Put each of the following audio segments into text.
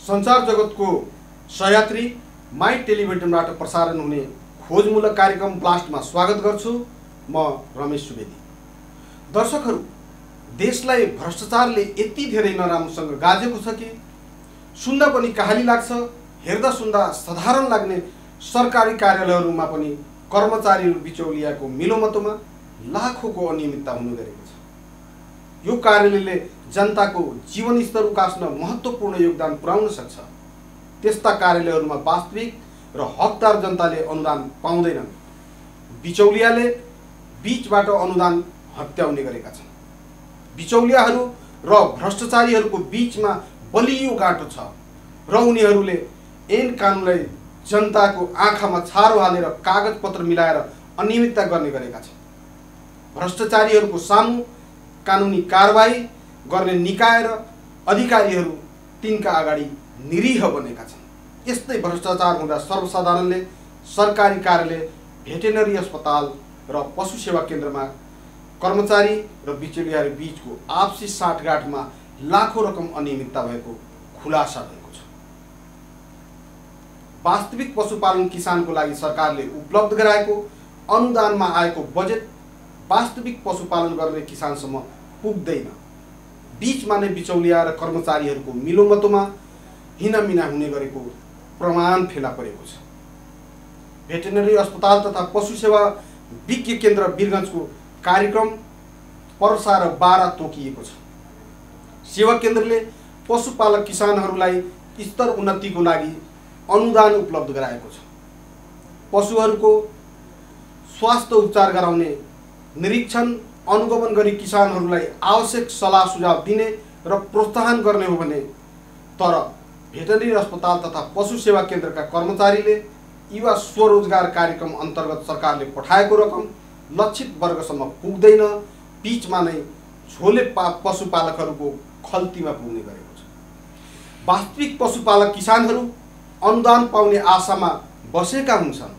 संचार जगतको सहयात्री माई टेलिभिजनबाट प्रसारण हुने खोजमूलक कार्यक्रम ब्लास्टमा स्वागत गर्छु। म रमेश सुवेदी। दर्शकहरू, देशलाई भ्रष्टाचारले यति धेरै नराम्रोसँग गाजेको छ कि सुन्दा पनि कहाली लाग्छ। हेर्दा सुन्दा साधारण लाग्ने सरकारी कार्यालयहरूमा पनि कर्मचारीहरू बिचौलियाको मिलोमतोमा लाखौंको अनियमितता हुने गरेको छ। यो कार्यालयले जनताको जीवन स्तर उकास्न महत्त्वपूर्ण योगदान पुर्याउन सक्छ। त्यस्ता कार्यालयहरूमा वास्तविक र हकदार जनताले अनुदान पाउँदैनन्। बिचौलियाले बीचबाट अनुदान हत्याउने गरेका छन्। बिचौलियाहरू र भ्रष्टाचारीहरूको बीचमा बलियो गाँठो छ र उनीहरूले ऐन कानुनलाई जनताको आँखामा छारो हालेर कागजपत्र मिलाएर अनियमितता गर्ने गरेका छन्। भ्रष्टाचारीहरूको सामु कानुनी कारबाही गर्ने निकाय र अधिकारीहरू तिनका अगाडि निरीह बनेका छन्। यस्तै भ्रष्टाचार हुँदा सर्वसाधारणले सरकारी कार्यालय, भेटेनरी अस्पताल र पशु सेवा केन्द्रमा कर्मचारी र बिचौलियाहरू बीचको आपसी साँठगाँठमा लाखौं रकम अनियमितता भएको खुलासा भएको छ। वास्तविक पशुपालन किसानको लागि सरकारले उपलब्ध गराएको अनुदानमा आएको बजेट वास्तविक पशुपालन गर्ने किसानसम्म पुग्दैन। बीचमा नै बिचौलिया र कर्मचारीहरूको मिलोमतोमा हिनामिना हुने गरेको प्रमाण फेला परेको छ। भेटेनरी अस्पताल तथा पशु सेवा विज्ञ केन्द्र वीरगञ्जको कार्यक्रम पर्सा र बारा तोकिएको छ। सेवा केन्द्रले पशुपालक किसानहरूलाई स्तर उन्नतिको लागि अनुदान उपलब्ध गराएको छ। पशुहरूको स्वास्थ्य उपचार गराउने, निरीक्षण अनुगमन गरी किसानहरूलाई आवश्यक सल्लाह सुझाव दिने र प्रोत्साहन गर्ने हो भने, तर भेटेनरी अस्पताल तथा पशु सेवा केन्द्रका कर्मचारीले युवा स्वरोजगार कार्यक्रम अन्तर्गत सरकारले पठाएको रकम लक्षित वर्गसम्म पुग्दैन। बीचमा नै झोले पशुपालकहरूको खल्तीमा पुग्ने गरेको छ। वास्तविक पशुपालक किसानहरू अनुदान पाउने आशामा बसेका हुन्छन्,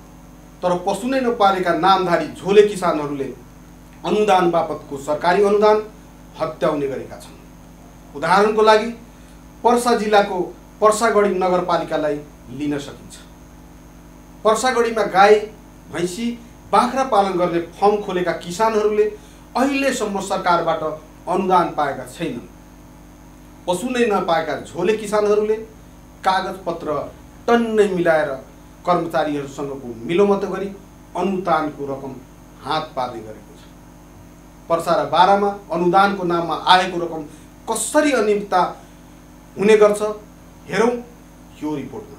तर पशु नै नपालेका नामधारी झोले किसानहरूले अनुदान बापतको सरकारी अनुदान हत्याउने गरेका छन्। उदाहरणको लागि पर्सा जिल्लाको पर्सागढी नगरपालिकालाई लिन सकिन्छ। पर्सागढीमा गाई, भैँसी, बाख्रा पालन गर्ने फर्म खोलेका किसानहरूले अहिलेसम्म सरकारबाट अनुदान पाएका छैनन्। पशु नै नपाएका झोले किसानहरूले कागजपत्र टन्नै मिलाएर कर्मचारीहरूसँगको मिलोमतो गरी अनुदानको रकम हात पार्ने गरेको छ। पर्सा र बारामा अनुदानको नाममा आएको रकम कसरी अनियमितता हुने गर्छ, हेरौँ यो रिपोर्टमा।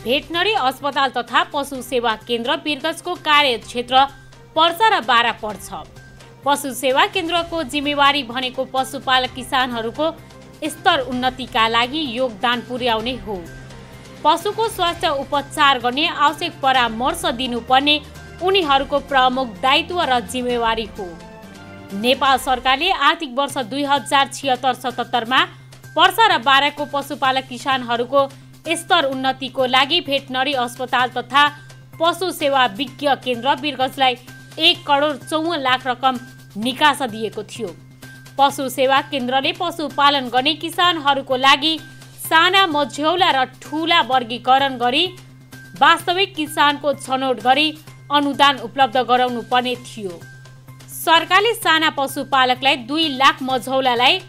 भेटनरी अस्पताल तथा पशु सेवा केन्द्र वीरगञ्जको कार्यक्षेत्र पर्सा र बारा पर्छ। पशु सेवा केन्द्रको जिम्मेवारी भनेको पशुपालक किसानहरूको स्तर उन्नतिका लागि योगदान पुर्याउने हो। पशुको स्वास्थ्य उपचार गर्ने, आवश्यक परामर्श दिनुपर्ने उनीहरूको प्रमुख दायित्व र जिम्मेवारी हो। नेपाल सरकारले आर्थिक वर्ष 2076-77 मा पर्सा र बाराको पशुपालक किसानहरूको स्तर उन्नतिको लागि भेटनरी अस्पताल तथा पशु सेवा विज्ञ केन्द्र वीरगञ्जलाई 1,54,00,000 रकम निकासा दिएको थियो। पशु सेवा केन्द्रले पशुपालन गर्ने किसानहरूको लागि साना, मझौला र ठुला वर्गीकरण गरी वास्तविक किसानको छनौट गरी अनुदान उपलब्ध गराउनु पर्ने थियो। सरकारले साना पशुपालकलाई 2 लाख, मझौलालाई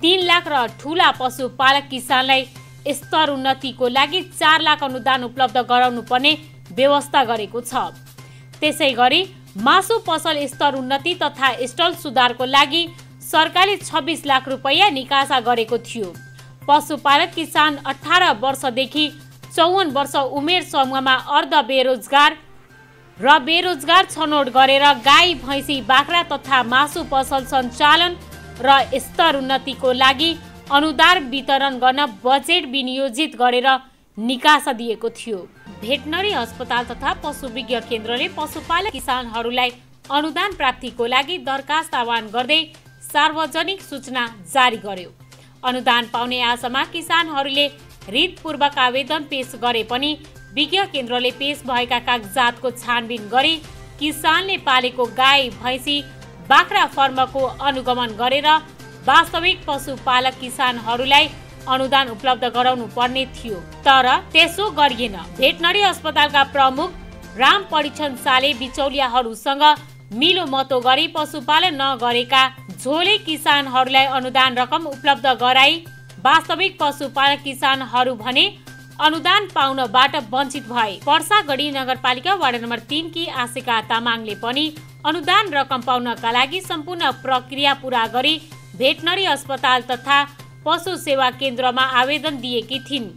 3 लाख र ठुला पशुपालक किसानलाई स्तर उन्नतिको लागि 4 लाख अनुदान उपलब्ध गराउनु पर्ने व्यवस्था गरेको छ। त्यसैगरी मासु पसल स्तर उन्नति तथा स्टल सुधारको लागि सरकारले 26 लाख रुपैयाँ निकासा गरेको थियो। पशुपालक किसान 18 वर्षदेखि 54 वर्ष उमेर समूहमा अर्ध बेरोजगार र बेरोजगार छनौट गरेर गाई, भैँसी, बाख्रा तथा मासु पसल सञ्चालन र स्तर उन्नतिको लागि अनुदान वितरण गर्न बजेट विनियोजित गरेर निकासा दिएको थियो। भेटनरी अस्पताल तथा पशु विज्ञ केन्द्रले पशुपालक किसानहरूलाई अनुदान प्राप्तिको लागि दरखास्त आह्वान गर्दै सार्वजनिक सूचना जारी गर्यो। अनुदान पाउने आशामा किसानहरूले रिटपूर्वक आवेदन पेश गरे पनि विज्ञ केन्द्रले पेश भएका कागजातको छानबिन गरी किसानले पालेको गाई भैँसी बाख्रा फर्मको अनुगमन गरेर वास्तविक पशुपालक किसानहरूलाई अनुदान उपलब्ध गराउनु पर्ने थियो, तर त्यसो गरिएन। भेटनरी अस्पतालका प्रमुख राम परीक्षण शाहले बिचौलियाहरूसँग मिलोमतो गरी पशुपालन नगरेका झोले किसानहरूलाई अनुदान रकम उपलब्ध गराई वास्तविक पशुपालक किसानहरू भने अनुदान पाउनबाट वञ्चित भए। पर्सागढी नगरपालिका वार्ड नम्बर 3 की आशिका तामाङले पनि अनुदान रकम पाउनका लागि सम्पूर्ण प्रक्रिया पूरा गरी भेटनरी अस्पताल तथा पशु सेवा केन्द्रमा आवेदन दिएकी थिइन्।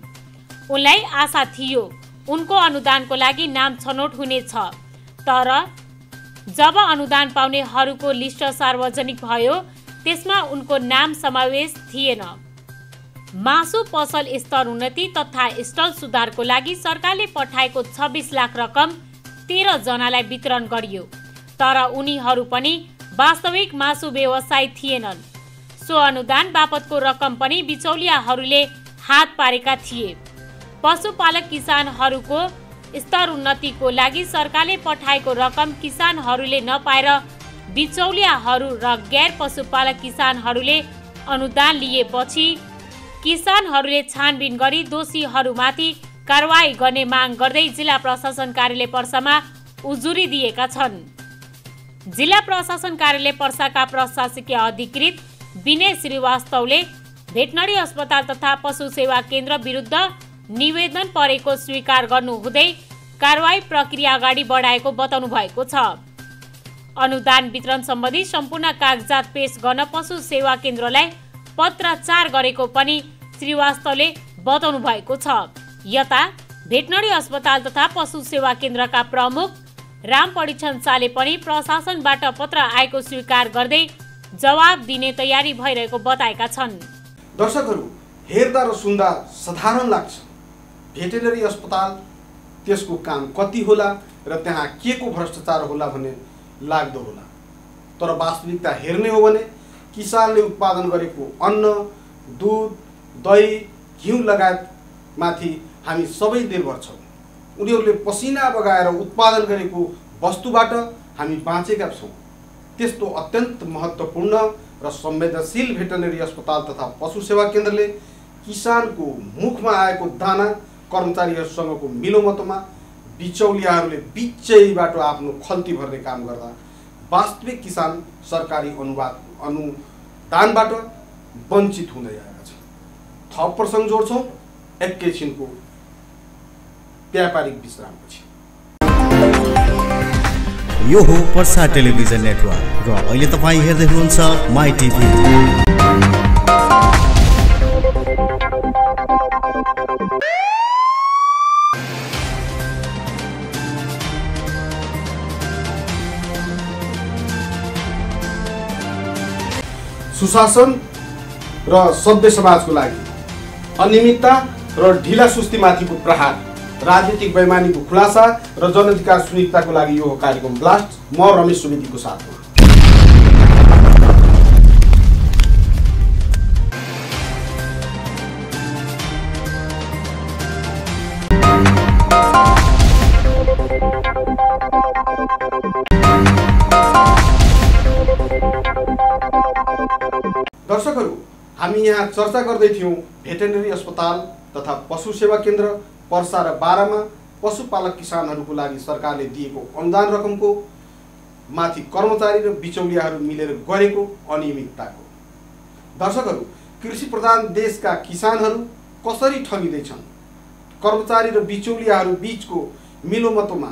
उनलाई आशा थियो उनको अनुदानको लागि नाम छनौट हुनेछ, तर जब अनुदान पाउनेहरूको लिस्ट सार्वजनिक भयो त्यसमा उनको नाम समावेश थिएन। मासु पसल स्तर उन्नति तथा स्टल सुधारको लागि सरकारले पठाएको 26 लाख रकम 13 जनालाई वितरण गरियो, तर उनीहरू पनि वास्तविक मासु व्यवसायी थिएनन्। सो अनुदान बापतको रकम पनि बिचौलियाहरूले हात पारेका थिए। पशुपालक किसानहरूको स्तर उन्नतिको लागि सरकारले पठाएको रकम किसानहरूले नपाएर बिचौलियाहरू र गैर पशुपालक किसानहरूले अनुदान लिएपछि किसानहरूले छानबिन गरी दोषीहरूमाथि कारवाही गर्ने माग गर्दै जिल्ला प्रशासन कार्यालय पर्सामा उजुरी दिएका छन्। जिल्ला प्रशासन कार्यालय पर्साका प्रशासकीय अधिकृत विनय श्रीवास्तवले भेटनरी अस्पताल तथा पशु सेवा केन्द्र विरुद्ध निवेदन परेको स्वीकार गर्नुहुँदै कारवाही प्रक्रिया अगाडि बढाएको बताउनु भएको छ। अनुदान वितरण सम्बन्धी सम्पूर्ण कागजात पेश गर्न पशु सेवा केन्द्रलाई पत्राचार गरेको पनि श्रीवास्तवले बताउनु भएको छ। यता भेटनरी अस्पताल तथा पशु सेवा केन्द्रका प्रमुख राम परीक्षण शाहले पनि प्रशासनबाट पत्र आएको स्वीकार गर्दै जवाब दिने तयारी भइरहेको बताएका छन्। दर्शकहरू, हेर्दा र सुन्दा साधारण लाग्छ, भेटनरी अस्पताल त्यसको काम कति होला र त्यहाँ के को भ्रष्टाचार होला भन्ने लाग्दो होला, तर वास्तविकता हेर्ने हो भने किसानले उत्पादन गरेको अन्न, दुध, दही, घिउ लगायतमाथि हामी सबै निर्भर छौँ। उनीहरूले पसिना बगाएर उत्पादन गरेको वस्तुबाट हामी बाँचेका छौँ। त्यस्तो अत्यन्त महत्त्वपूर्ण र संवेदनशील भेटनरी अस्पताल तथा पशु सेवा केन्द्रले किसानको मुखमा आएको दाना कर्मचारीहरूसँगको मिलोमतोमा बिचौलियाहरूले बिचैबाट आफ्नो खल्ती भर्ने काम गर्दा वास्तविक किसान सरकारी अनुदानबाट वञ्चित हुँदै आएका छन्। थप प्रसङ्ग जोड्छौँ एकैछिनको व्यापारिक विश्रामपछि। यो हो पर्सा टेलिभिजन नेटवर्क र अहिले तपाईँ हेर्दै हुनुहुन्छ माई टिभी। सुशासन र सभ्य समाजको लागि अनियमितता र ढिला सुस्तीमाथिको प्रहार, राजनीतिक बेइमानीको खुलासा र जनअधिकार सुनिश्चितताको लागि यो कार्यक्रम ब्लास्ट। म रमेश सुवेदीको साथमा। दर्शकहरू, हामी यहाँ चर्चा गर्दै थियौँ भेटनरी अस्पताल तथा पशु सेवा केन्द्र पर्सा र बारामा पशुपालक किसानहरूको लागि सरकारले दिएको अनुदान रकमको माथि कर्मचारी र बिचौलियाहरू मिलेर गरेको अनियमितताको। दर्शकहरू, कृषि प्रधान देशका किसानहरू कसरी ठगिँदैछन्, कर्मचारी र बिचौलियाहरू बीचको मिलोमतोमा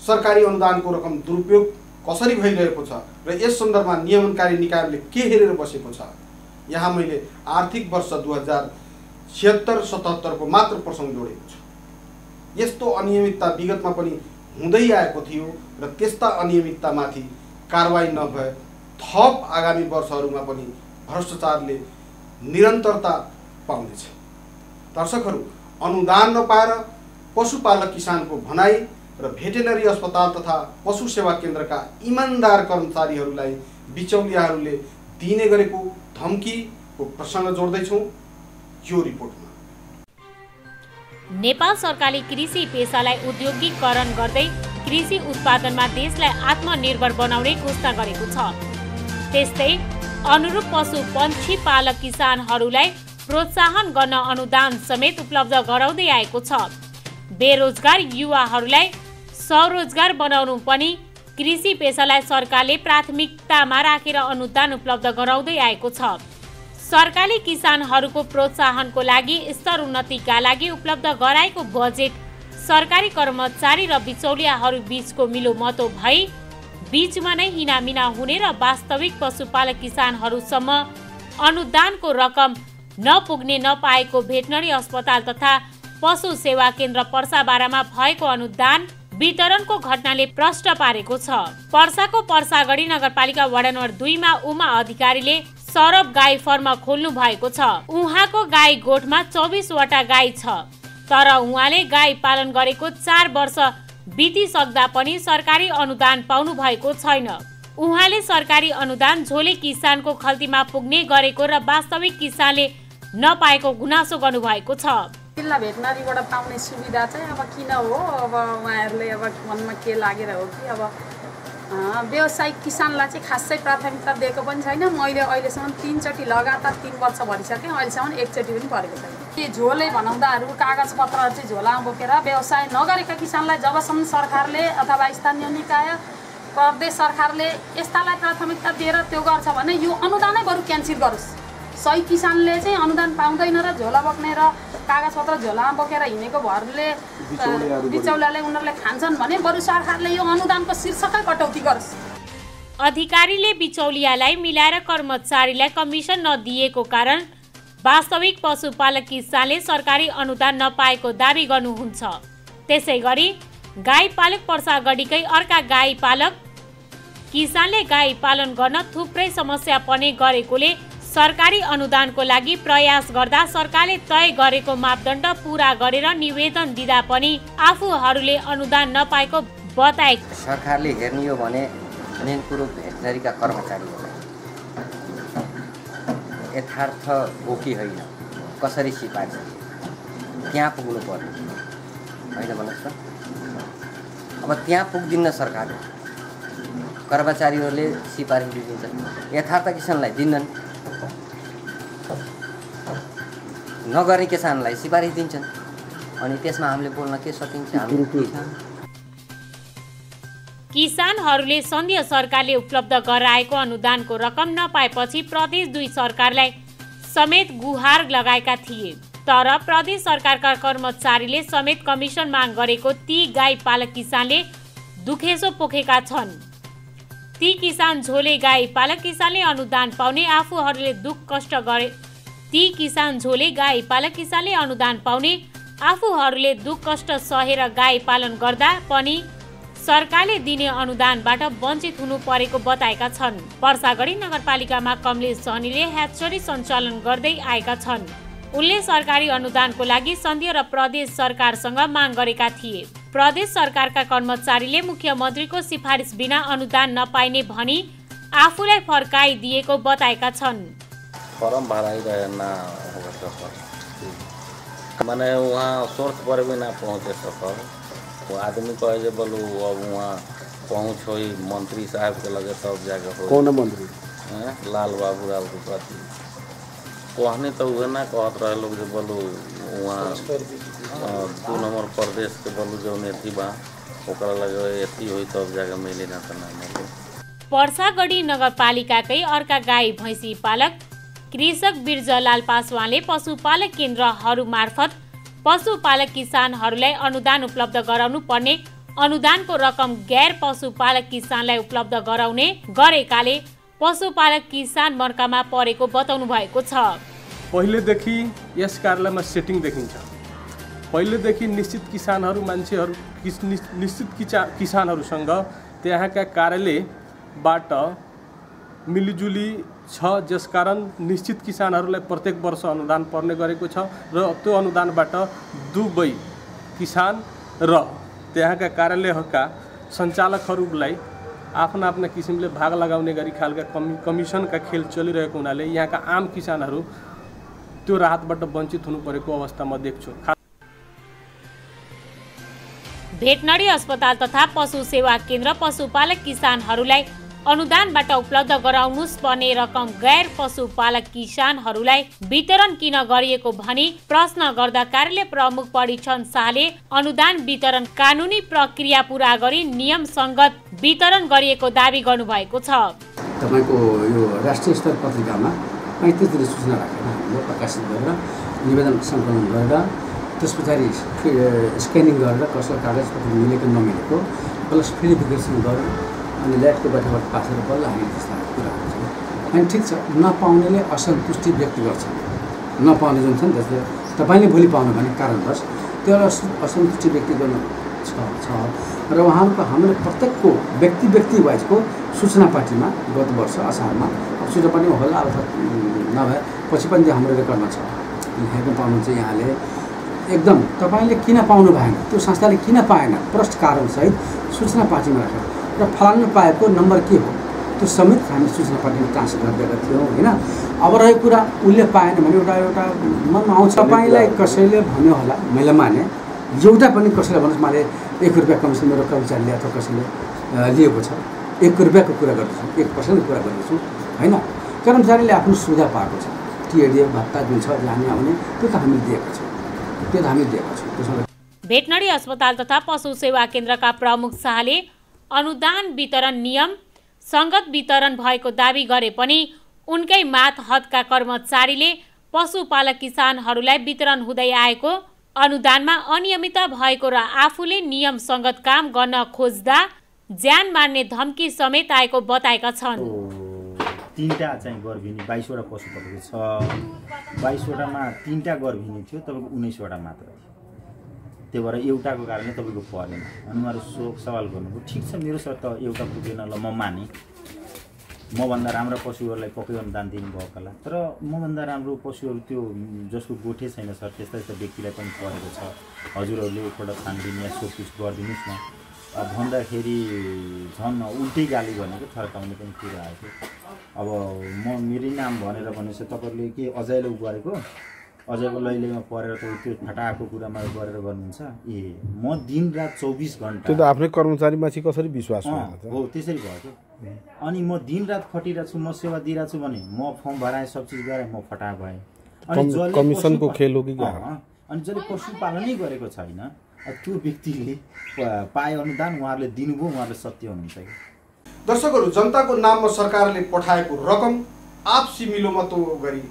सरकारी अनुदानको रकम दुरुपयोग कसरी भइरहेको छ र यस सन्दर्भमा नियमनकारी निकायले के हेरेर बसेको छ, यहाँ मैले आर्थिक वर्ष 2076-77 को मात्र प्रसङ्ग जोडेको छु। यस्तो अनियमितता विगतमा पनि हुँदै आएको थियो र त्यस्ता अनियमिततामाथि कारवाही नभए थप आगामी वर्षहरूमा पनि भ्रष्टाचारले निरन्तरता पाउनेछ। दर्शकहरू, अनुदान नपाएर पशुपालक किसानको भनाई र भेटेनरी अस्पताल तथा पशु सेवा केन्द्रका इमान्दार कर्मचारीहरूलाई बिचौलियाहरूले दिने गरेको धम्कीको प्रसङ्ग जोड्दैछौँ यो रिपोर्टमा। नेपाल सरकारले कृषि पेशालाई औद्योगिकीकरण गर्दै कृषि उत्पादनमा देशलाई आत्मनिर्भर बनाउने घोषणा गरेको छ। त्यस्तै अनुरूप पशु पक्षी पालक किसानहरूलाई प्रोत्साहन गर्न अनुदान समेत उपलब्ध गराउँदै आएको छ। बेरोजगार युवाहरूलाई स्वरोजगार बनाउनु पनि कृषि पेशालाई सरकारले प्राथमिकतामा राखेर अनुदान उपलब्ध गराउँदै आएको छ। सरकारले किसानहरूको प्रोत्साहनको लागि स्तर उन्नतिका लागि उपलब्ध गराएको बजेट सरकारी कर्मचारी र बिचौलियाहरू बीचको मिलोमतो भई बीचमा नै हिनामिना हुने र वास्तविक पशुपालक किसानहरूसम्म अनुदानको रकम नपुग्ने नपाएको भेटनरी अस्पताल तथा पशु सेवा केन्द्र पर्सा बारामा भएको अनुदान वितरणको घटनाले प्रश्न पारेको छ। पर्साको पर्सागढी नगरपालिका वडा नम्बर 2 मा उमा अधिकारीले सरब गाई फर्म खोल्नु भएको छ। उहाँको गाई गोठमा 24 वटा गाई छ, तर उहाँले गाई पालन गरेको 4 वर्ष बितिसक्दा पनि सरकारी अनुदान पाउनु भएको छैन। उहाँले सरकारी अनुदान झोले किसानको खल्तीमा पुग्ने गरेको र वास्तविक किसानले नपाएको गुनासो गर्नुभएको छ। जिल्ला भेटनरीबाट पाउने सुविधा चाहिँ अब किन हो, अब उहाँहरूले अब मनमा के लागेर हो कि अब व्यावसायिक किसानलाई चाहिँ खासै प्राथमिकता दिएको पनि छैन। मैले अहिलेसम्म 3 चोटि लगातार 3 वर्ष भइसकेँ, अहिलेसम्म 1 चोटि पनि परेको छैन। के झोले भनाउँदाहरू कागजपत्रहरू चाहिँ झोलामा बोकेर व्यवसाय नगरेका किसानलाई जबसम्म सरकारले अथवा स्थानीय निकाय प्रदेश सरकारले यस्तालाई प्राथमिकता दिएर त्यो गर्छ भने यो अनुदानै बरु क्यान्सल गरोस्। सही किसानले चाहिँ अनुदान पाउँदैन र झोला बोक्ने र कागजपत्र झोलामा बोकेर हिँडेको भरले बिचौलियाले उनीहरूले खान्छन् भने बरु सरकारले यो अनुदानको शीर्षकै कटौती गरोस्। अधिकारीले बिचौलियालाई मिलाएर कर्मचारीलाई कमिसन नदिएको कारण वास्तविक पशुपालक किसानले सरकारी अनुदान नपाएको दावी गर्नुहुन्छ। त्यसैगरी गाई पालक पर्सागढीकै अर्का गाई पालक किसानले गाई पालन गर्न थुप्रै समस्या पर्ने गरेकोले सरकारी अनुदानको लागि प्रयास गर्दा सरकारले तय गरेको मापदण्ड पूरा गरेर निवेदन दिँदा पनि आफूहरूले अनुदान नपाएको बताए। सरकारले हेर्ने हो भने मेन कुरो भेटनरीका कर्मचारीहरू यथार्थ हो कि होइन, कसरी सिफारिस त्यहाँ पुग्नु पर्यो होइन भन्नुहोस् त। अब त्यहाँ पुग्दिन्न सरकारले, कर्मचारीहरूले सिफारिस दिन्छन्, यथार्थ किसानलाई दिन्नन्, नगर्ने किसानलाई सिफारिस दिन्छन्। अनि त्यसमा हामीले बोल्न के सकिन्छ? किसानहरूले सन्घीय सरकारले उपलब्ध गराएको अनुदानको रकम नपाएपछि प्रदेश 2 सरकारलाई समेत गुहार लगाएका थिए, तर प्रदेश सरकारका कर्मचारीले समेत कमिसन माग गरेको ती गाई पालक किसानले दुखेसो पोखेका छन्। ती किसान झोले गाई पालक किसानले अनुदान पाउने आफूहरूले दुख कष्ट गरे ती किसान झोले गाई पालक किसानले अनुदान पाउने आफूहरूले दुख कष्ट सहेर गाई पालन गर्दा पनि सरकारले दिने अनुदानबाट वञ्चित हुनु परेको बताएका छन्। पर्सागढी नगरपालिकामा कमलेश सहनीले ह्याचरी सञ्चालन गर्दै आएका छन्। उनले सरकारी अनुदानको लागि सन्घीय र प्रदेश सरकारसँग माग गरेका थिए। प्रदेश सरकारका कर्मचारीले मुख्यमन्त्रीको सिफारिस बिना अनुदान नपाइने भनी आफूलाई फर्काइदिएको बताएका छन्। फर्म भराइरहेन माने वहाँ सोर्स पर भी ना पहुँचे सकर। वो आदमी कहे जे बोलू अब वहाँ पहुँच हो मंत्री साहब के लगे तब जाके हो। कौन मंत्री? लाल बाबू राव के प्रति कहने तो उहे ना कहत रहे लोग जे बोलू वहाँ 2 नंबर प्रदेश के बोलू जो नेती बा ओकरा लगे एथी होई तब जाके मिले ना त ना मिले। पर्सागढी नगरपालिकाकै अर्का गाई भैँसी पालक कृषक बिर्जलाल पासवानले पशुपालक केन्द्रहरू मार्फत पशुपालक किसानहरूलाई अनुदान उपलब्ध गराउनु पर्ने अनुदानको रकम गैर पशुपालक किसानलाई उपलब्ध गराउने गरेकाले पशुपालक किसान मर्कामा परेको बताउनु भएको छ। पहिलेदेखि यस कार्यालयमा सेटिङ देखिन्छ। पहिलेदेखि निश्चित किसानहरू मान्छेहरू निश्चित किसानहरूसँग त्यहाँका कार्यालयबाट मिलिजुली छ, जसकारण निश्चित किसानहरूलाई प्रत्येक वर्ष अनुदान पर्ने गरेको छ र त्यो अनुदानबाट दुवै किसान र त्यहाँका कार्यालयहरूका सञ्चालकहरूलाई आफ्ना आफ्ना किसिमले भाग लगाउने गरी खालका कमिसनका खेल चलिरहेको हुनाले यहाँका आम किसानहरू त्यो राहतबाट वञ्चित हुनु परेको अवस्था म देख्छु। भेटनरी अस्पताल तथा पशु सेवा केन्द्र पशुपालक किसानहरूलाई अनुदानबाट उपलब्ध गराउनुस् पर्ने रकम गैर पशुपालक किसानहरूलाई वितरण किन गरिएको भनी प्रश्न गर्दा कार्यालय प्रमुख परीक्षण शाहले अनुदान वितरण कानुनी प्रक्रिया पूरा गरी नियम संगत वितरण गरिएको दावी गर्नुभएको छ। तपाईको यो राष्ट्रिय स्तर पत्रिकामा 35 दिन सूचना राखेर हामीले प्रकाशित गरेर निवेदन सङ्कलन गरेर त्यसपछि स्क्यानिङ गरेर कसैको कागजपत्र मिलेको नमिलेको प्लस भेरिफिकेसन गरेर अनि ल्याबको बैठकबाट पास गरेर बल्ल हामी त्यस्ता कुराहरू छ। अनि ठिक छ, नपाउनेले असन्तुष्टि व्यक्त गर्छ, नपाउने जुन छ नि त्यसले तपाईँले भोलि पाउनु भने कारणवश त्यो असन्तुष्टि व्यक्त गर्नु छ र उहाँहरूको हाम्रो प्रत्येकको व्यक्ति वाइजको सूचना पार्टीमा गत वर्ष असारमा सूचना पार्टीमा होला अथवा नभए पछि पनि हाम्रो रेकर्डमा छ लेखेको पाउनुहुन्छ। यहाँले एकदम तपाईँले किन पाउनु भएन, त्यो संस्थाले किन पाएन, प्रष्ट कारणसहित सूचना पार्टीमा राखेर र फलानु पाएको नम्बर के हो त्यो समेत हामी सूचना पार्टीमा ट्रान्सफर गरिदिएका थियौँ होइन। अब रहेको कुरा उसले पाएन भने एउटा मनमा आउँछ। तपाईँलाई कसैले भन्यो होला, मैले माने एउटा पनि कसैले भन्नुहोस् मैले 1 रुपियाँ कमिसन मेरो कर्मचारीले अथवा कसैले लिएको छ, 1 रुपियाँको कुरा गर्दैछु, 1% कुरा गर्दैछु होइन। कर्मचारीले आफ्नो सुविधा पाएको छ, टिएडिएफ भत्ता जुन छ जाने आउने त्यो त हामीले दिएका छौँ, त्यो त हामीले दिएका छौँ। त्यसमा भेटनरी अस्पताल तथा पशु सेवा केन्द्रका प्रमुख शाहले अनुदान वितरण नियम संगत वितरण भएको दावी गरे पनि उनकै मातहतका कर्मचारीले पशुपालक किसानहरूलाई वितरण हुँदै आएको अनुदानमा अनियमितता भएको र आफूले नियम संगत काम गर्न खोज्दा ज्यान मार्ने धम्की समेत आएको बताएका छन्। 3टा चाहिँ गर्भिनी 22 वटा पशुपलको छ, 22 वटामा 3टा गर्भिनी थियो, तपाईँको 19 वटा मात्र थियो। त्यो भएर एउटाको कारणले तपाईँको परेन। अनि उहाँहरू सवाल गर्नुभयो, ठिक छ मेरो सर त एउटा पुगेन, ल म माने, मभन्दा राम्रा पशुहरूलाई पक्कै अनुदान दिनुभयो होला, तर मभन्दा राम्रो पशुहरू त्यो जसको गोठे छैन सर त्यस्ता यस्ता व्यक्तिलाई पनि परेको छ, हजुरहरूले एकपल्ट छानबिन या सोधपुछ गरिदिनुहोस् न भन्दाखेरि झन् उल्टै गाली भनेको थर्काउने पनि कुरा आएको। अब म मेरै नाम भनेर भनेपछि तपाईँहरूले के अजयले गरेको अजयको लैलैमा परेर त त्यो फटाएको कुरामा गरेर गर्नुहुन्छ। म दिनरात 24 घन्टा त्यो त आफ्नै कर्मचारीमाथि कसरी विश्वास हो त्यसरी भयो कि। अनि म दिनरात खटिरहेको छु, म सेवा दिइरहेको छु भने म फर्म भराएँ, सब चिज गरेँ, म फटा भएँ। अनि कमिसनको खेल हो कि अनि जसले पशुपालनै गरेको छैन त्यो व्यक्तिले पाए अनुदान उहाँहरूले दिनुभयो, उहाँहरूले सत्य हुनुहुन्छ कि। दर्शकहरू, जनताको नाममा सरकारले पठाएको रकम आपसी मिलोमतो गरी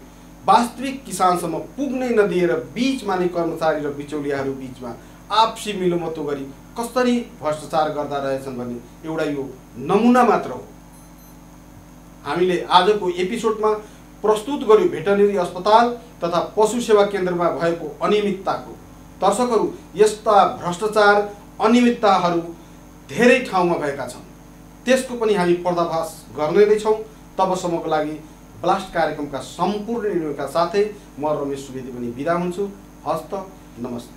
वास्तविक किसानसम्म पुग्नै नदिएर बीचमा नै कर्मचारी र बिचौलियाहरू बीचमा आपसी मिलोमतो गरी कसरी भ्रष्टाचार गर्दा रहेछन् भन्ने एउटा यो नमुना मात्र हो। हामीले आजको एपिसोडमा प्रस्तुत गर्यौं भेटनरी अस्पताल तथा पशु सेवा केन्द्रमा भएको अनियमितताको। दर्शकहरू, यस्ता भ्रष्टाचार अनियमितताहरू धेरै ठाउँमा भएका छन्, त्यसको पनि हामी पर्दाफास गर्ने नै छौँ। तबसम्मको लागि ब्लास्ट कार्यक्रमका सम्पूर्ण निर्णयका साथै म रमेश सुवेदी पनि बिदा हुन्छु। हस्त नमस्ते।